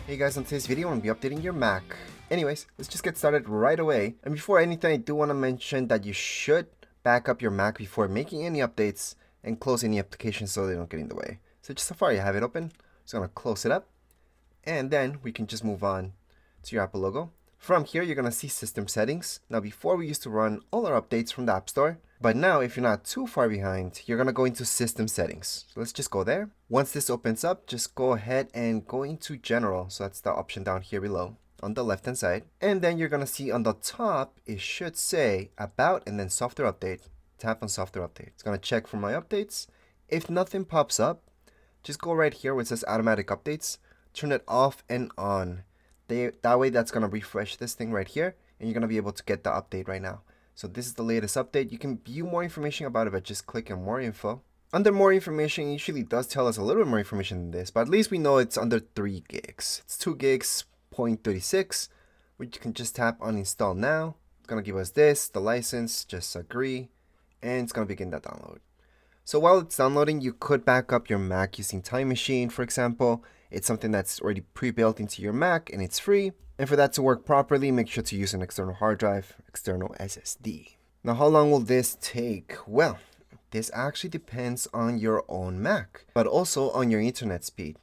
Hey guys, on today's video I'm going to be updating your Mac. Anyways, let's just get started right away. And before anything, I do want to mention that you should back up your Mac before making any updates and close any applications so they don't get in the way. So just so far you have it open, just going to close it up. And then we can just move on to your Apple logo. From here, you're going to see System Settings. Now before we used to run all our updates from the App Store. But now, if you're not too far behind, you're going to go into System Settings. So let's just go there. Once this opens up, just go ahead and go into General. So that's the option down here below on the left hand side. And then you're going to see on the top, it should say About and then Software Update. Tap on Software Update. It's going to check for my updates. If nothing pops up, just go right here where it says Automatic Updates. Turn it off and on. That way, that's going to refresh this thing right here. And you're going to be able to get the update right now. So this is the latest update. You can view more information about it by just clicking on more info. Under more information, it usually does tell us a little bit more information than this, but at least we know it's under 3 gigs. It's 2 gigs, 0.36, which you can just tap on install now. It's going to give us this, the license, just agree, and it's going to begin that download. So while it's downloading, you could back up your Mac using Time Machine, for example. It's something that's already pre-built into your Mac and it's free. And for that to work properly, make sure to use an external hard drive, external SSD. Now, how long will this take? Well, this actually depends on your own Mac, but also on your internet speed.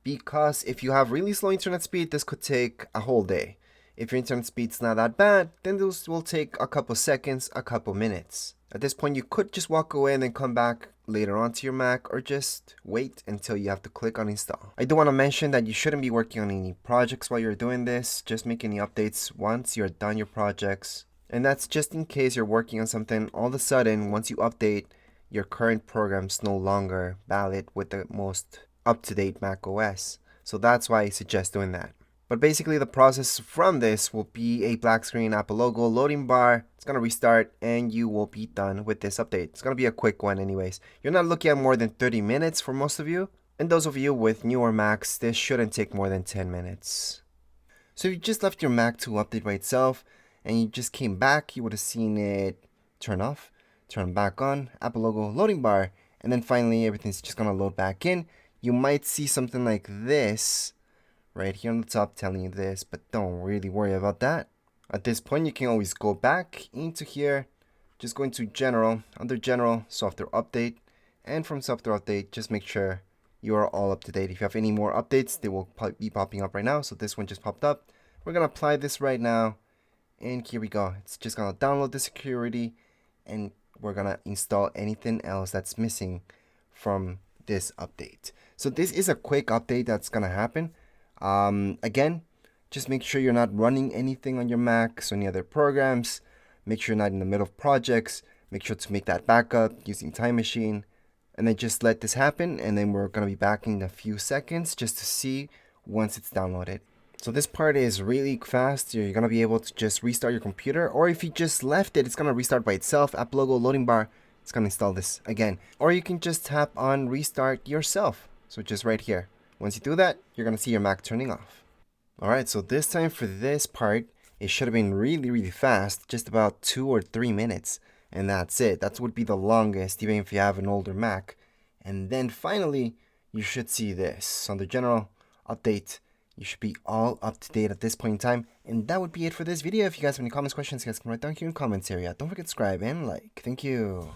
Because if you have really slow internet speed, this could take a whole day. If your internet speed's not that bad, then this will take a couple seconds, a couple minutes. At this point, you could just walk away and then come back later on to your Mac, or just wait until you have to click on install. I do want to mention that you shouldn't be working on any projects while you're doing this. Just make any updates once you're done your projects. And that's just in case you're working on something, all of a sudden, once you update, your current program's no longer valid with the most up-to-date macOS. So that's why I suggest doing that. But basically the process from this will be a black screen Apple logo loading bar. It's going to restart and you will be done with this update. It's going to be a quick one anyways. You're not looking at more than 30 minutes for most of you. And those of you with newer Macs, this shouldn't take more than 10 minutes. So if you just left your Mac to update by itself and you just came back, you would have seen it turn off, turn back on, Apple logo loading bar, and then finally everything's just going to load back in. You might see something like this right here on the top telling you this, but don't really worry about that. At this point, you can always go back into here, just go into General, under General, Software Update, and from Software Update, just make sure you are all up to date. If you have any more updates, they will be popping up right now. So this one just popped up. We're going to apply this right now, and here we go. It's just going to download the security, and we're going to install anything else that's missing from this update. So this is a quick update that's going to happen. Again, just make sure you're not running anything on your Mac, so any other programs. Make sure you're not in the middle of projects. Make sure to make that backup using Time Machine. And then just let this happen, and then we're going to be back in a few seconds just to see once it's downloaded. So this part is really fast. You're going to be able to just restart your computer, or if you just left it, it's going to restart by itself. App logo loading bar, it's going to install this again. Or you can just tap on restart yourself. So just right here. Once you do that, you're going to see your Mac turning off. Alright, so this time for this part, it should have been really fast, just about 2 or 3 minutes. And that's it. That would be the longest, even if you have an older Mac. And then finally, you should see this. Under General, Update, you should be all up to date at this point in time. And that would be it for this video. If you guys have any comments, questions, you guys can write down here in the comments area. Don't forget to subscribe and like. Thank you.